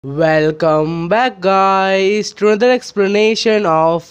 Welcome back guys to another explanation of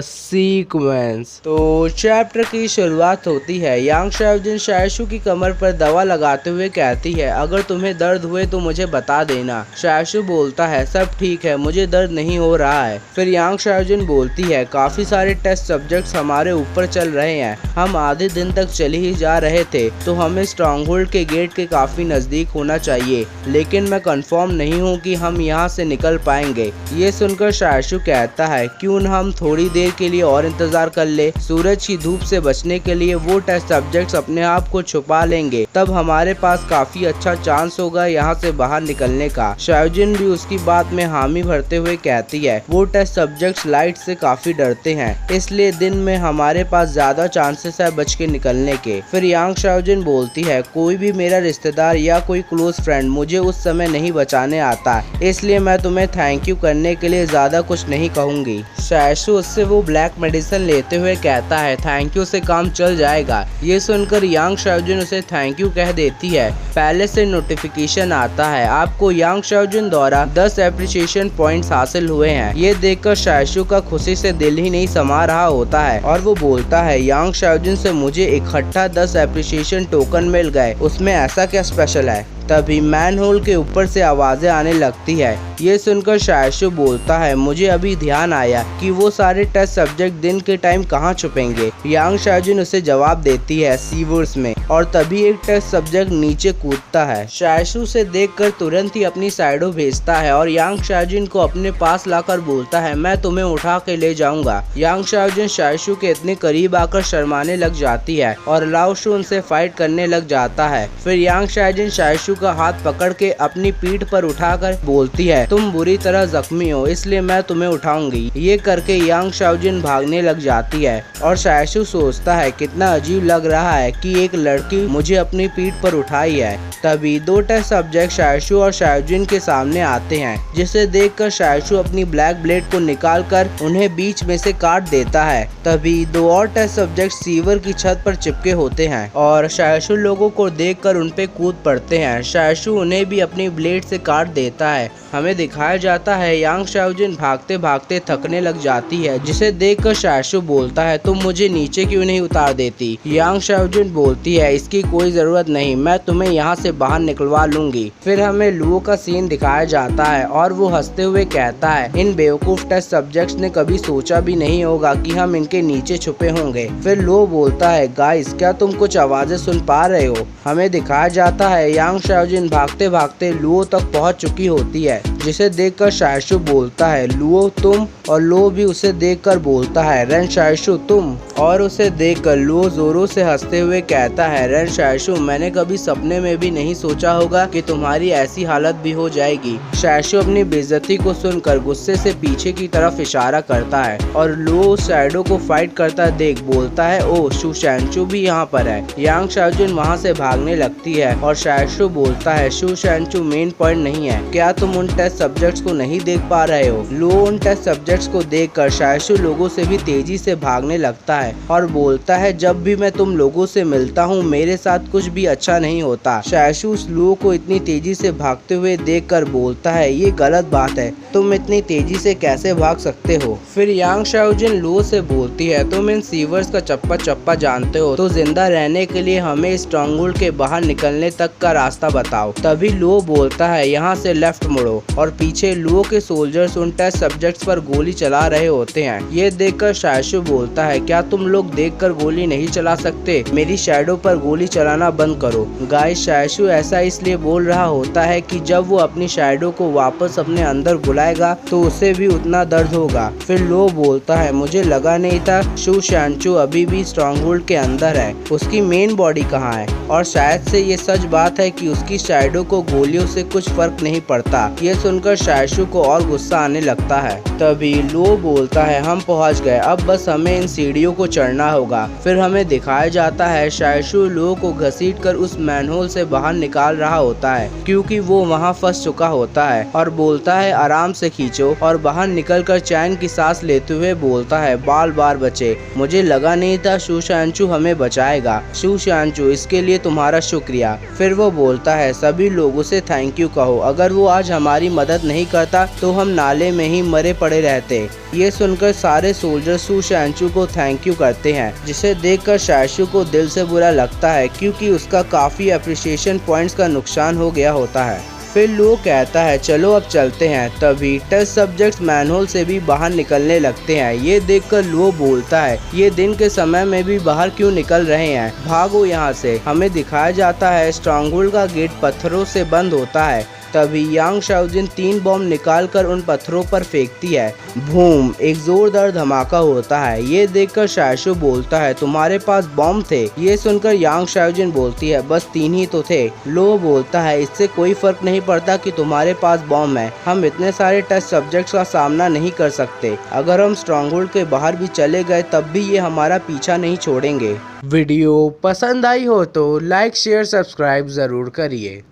sequence। तो chapter की शुरुआत होती है। यांग शाओजिन शायशु की कमर पर दवा लगाते हुए कहती है, अगर तुम्हें दर्द हुए तो मुझे बता देना। शायशु बोलता है, सब ठीक है, मुझे दर्द नहीं हो रहा है। फिर यांग शाओजिन बोलती है, काफी सारे टेस्ट सब्जेक्ट्स हमारे ऊपर चल रहे हैं, हम आधे दिन तक चले ही जा रहे थे, तो हमें स्ट्रॉन्गहोल्ड के गेट के काफी नजदीक होना चाहिए, लेकिन मैं कंफर्म नहीं हूँ कि हम यहाँ से निकल पाएंगे। ये सुनकर शायशु कहता है, क्यों न हम थोड़ी देर के लिए और इंतजार कर ले। सूरज की धूप से बचने के लिए वो टेस्ट सब्जेक्ट्स अपने आप को छुपा लेंगे, तब हमारे पास काफी अच्छा चांस होगा यहाँ से बाहर निकलने का। शाओजिन भी उसकी बात में हामी भरते हुए कहती है, वो टेस्ट सब्जेक्ट्स लाइट से काफी डरते हैं, इसलिए दिन में हमारे पास ज्यादा चांसेस है बच के निकलने के। फिर यांग शाओजिन बोलती है, कोई भी मेरा रिश्तेदार या कोई क्लोज फ्रेंड मुझे उस समय नहीं बचाने आता, इसलिए मैं तुम्हें थैंक यू करने के लिए ज्यादा कुछ नहीं कहूंगी। शायशु उससे वो ब्लैक मेडिसिन लेते हुए कहता है, थैंक यू से काम चल जाएगा। ये सुनकर यांग शाओजिन उसे थैंक यू कह देती है। पहले से नोटिफिकेशन आता है, आपको यांग शाओजिन द्वारा 10 एप्रिसिएशन पॉइंट्स हासिल हुए हैं। ये देखकर शायशु का खुशी से दिल ही नहीं समा रहा होता है और वो बोलता है, यांग शाओजिन से मुझे इकट्ठा 10 एप्रिसिएशन टोकन मिल गए, उसमें ऐसा क्या स्पेशल है। तभी मैनहोल के ऊपर से आवाजें आने लगती है। ये सुनकर शायशु बोलता है, मुझे अभी ध्यान आया कि वो सारे टेस्ट सब्जेक्ट दिन के टाइम कहाँ छुपेंगे। यांग शाओजिन उसे जवाब देती है, सीवर्स में, और तभी एक टेस्ट सब्जेक्ट नीचे कूदता है। शायशु से देखकर तुरंत ही अपनी साइडो भेजता है और यांग शाओजिन को अपने पास लाकर बोलता है, मैं तुम्हें उठा के ले जाऊंगा। यांग शाओजिन शायशु के इतने करीब आकर शर्माने लग जाती है और लाओशु उनसे फाइट करने लग जाता है। फिर यांग शाओजिन शायशु का हाथ पकड़ के अपनी पीठ पर उठाकर बोलती है, तुम बुरी तरह जख्मी हो, इसलिए मैं तुम्हें उठाऊंगी। ये करके यांग शाओजिन भागने लग जाती है और शायशु सोचता है, कितना अजीब लग रहा है कि एक लड़की मुझे अपनी पीठ पर उठाई है। तभी 2 टेस्ट सब्जेक्ट शायशु और शाओजिन के सामने आते हैं, जिसे देखकर शायशु अपनी ब्लैक ब्लेड को निकालकर उन्हें बीच में से काट देता है। तभी 2 और टेस्ट सब्जेक्ट सीवर की छत पर चिपके होते हैं और शायशु लोगों को देखकर उन पे कूद पड़ते हैं। शायशु उन्हें भी अपनी ब्लेड से काट देता है। हमें दिखाया जाता है, यांग शाओजिन भागते भागते थकने लग जाती है, जिसे देखकर शायशु बोलता है, तुम मुझे नीचे क्यों नहीं उतार देती। यांग शाओजिन बोलती है, इसकी कोई जरूरत नहीं, मैं तुम्हें यहाँ से बाहर निकलवा लूंगी। फिर हमें लुओ का सीन दिखाया जाता है और वो हंसते हुए कहता है, इन बेवकूफ टेस्ट सब्जेक्ट्स ने कभी सोचा भी नहीं होगा कि हम इनके नीचे छुपे होंगे। फिर लुओ बोलता है, गाइस क्या तुम कुछ आवाजें सुन पा रहे हो। हमें दिखाया जाता है, यांग शाओजिन भागते भागते लुओ तक पहुंच चुकी होती है, जिसे देखकर शायशु बोलता है, लुओ तुम, और लुओ भी उसे देखकर बोलता है, रेन शायशु तुम, और उसे देखकर लुओ जोरों से हंसते हुए कहता है, रेन शायशु मैंने कभी सपने में भी नहीं सोचा होगा कि तुम्हारी ऐसी हालत भी हो जाएगी। शायशु अपनी बेइज्जती को सुनकर गुस्से से पीछे की तरफ इशारा करता है और लुओ शैडो को फाइट करता देख बोलता है, ओ शू शैनचू भी यहाँ पर है। यांग शाओजिन वहाँ से भागने लगती है और शायशु बोलता है, शू शैनचू मेन पॉइंट नहीं है, क्या तुम उन टेस्ट सब्जेक्ट्स को नहीं देख पा रहे हो। लुओ उन टेस्ट सब्जेक्ट्स को देखकर शायशु लोगों से भी तेजी से भागने लगता है और बोलता है, जब भी मैं तुम लोगों से मिलता हूँ मेरे साथ कुछ भी अच्छा नहीं होता। शायशु उस लुओ को इतनी तेजी से भागते हुए देखकर बोलता है, ये गलत बात है, तुम इतनी तेजी से कैसे भाग सकते हो। फिर यांग शाओजिन लुओ से बोलती है, तुम इन सीवर्स का चप्पा चप्पा जानते हो, तो जिंदा रहने के लिए हमें स्ट्रॉन्गहोल्ड के बाहर निकलने तक का रास्ता बताओ। तभी लुओ बोलता है, यहाँ से लेफ्ट मुड़ो, और पीछे लुओ के सोल्जर्स उन टेस्ट सब्जेक्ट्स पर गोली चला रहे होते हैं। ये देखकर शायशु बोलता है, क्या तुम लोग देखकर गोली नहीं चला सकते, मेरी शैडो पर गोली चलाना बंद करो। गाइस शायशु ऐसा इसलिए बोल रहा होता है कि जब वो अपनी शैडो को वापस अपने अंदर बुलाएगा तो उसे भी उतना दर्द होगा। फिर लुओ बोलता है, मुझे लगा नहीं था शू शैनचू अभी भी स्ट्रॉन्गहोल्ड के अंदर है, उसकी मेन बॉडी कहाँ है, और शायद से ये सच बात है कि उसकी शैडो को गोलियों से कुछ फर्क नहीं पड़ता। ये सुनकर शायशु को और गुस्सा आने लगता है। तभी लुओ बोलता है, हम पहुंच गए, अब बस हमें इन सीढ़ियों को चढ़ना होगा। फिर हमें दिखाया जाता है, शायशु लुओ को घसीटकर उस मैनहोल से बाहर निकाल रहा होता है, क्योंकि वो वहां फंस चुका होता है, और बोलता है, आराम से खींचो, और बाहर निकलकर चैन की सांस लेते हुए बोलता है, बाल बार बचे, मुझे लगा नहीं था शू शैनचू हमें बचाएगा। शू शैनचू इसके लिए तुम्हारा शुक्रिया। फिर वो बोलता है, सभी लोगों से थैंक यू कहो, अगर वो आज हमारी मदद नहीं करता तो हम नाले में ही मरे पड़े रहते। ये सुनकर सारे सोल्जर सू शैनचू को थैंक यू करते हैं, जिसे देखकर शैशू को दिल से बुरा लगता है क्योंकि उसका काफी अप्रिसिएशन पॉइंट्स का नुकसान हो गया होता है। फिर लुओ कहता है चलो अब चलते हैं। तभी टेस्ट सब्जेक्ट्स मैनहोल से भी बाहर निकलने लगते हैं। ये देखकर लुओ बोलता है ये दिन के समय में भी बाहर क्यों निकल रहे हैं, भागो यहाँ से। हमें दिखाया जाता है स्ट्रॉन्गहोल्ड का गेट पत्थरों से बंद होता है। तभी यांग शाओजिन 3 बॉम्ब निकालकर उन पत्थरों पर फेंकती है। बूम, एक जोरदार धमाका होता है। ये देखकर शैशू बोलता है तुम्हारे पास बॉम्ब थे। ये सुनकर यांग शाओजिन बोलती है बस 3 ही तो थे। लो बोलता है इससे कोई फर्क नहीं पड़ता कि तुम्हारे पास बॉम्ब है, हम इतने सारे टेस्ट सब्जेक्ट्स का सामना नहीं कर सकते। अगर हम स्ट्रॉन्गहोल्ड के बाहर भी चले गए तब भी ये हमारा पीछा नहीं छोड़ेंगे। वीडियो पसंद आई हो तो लाइक शेयर सब्सक्राइब जरूर करिए।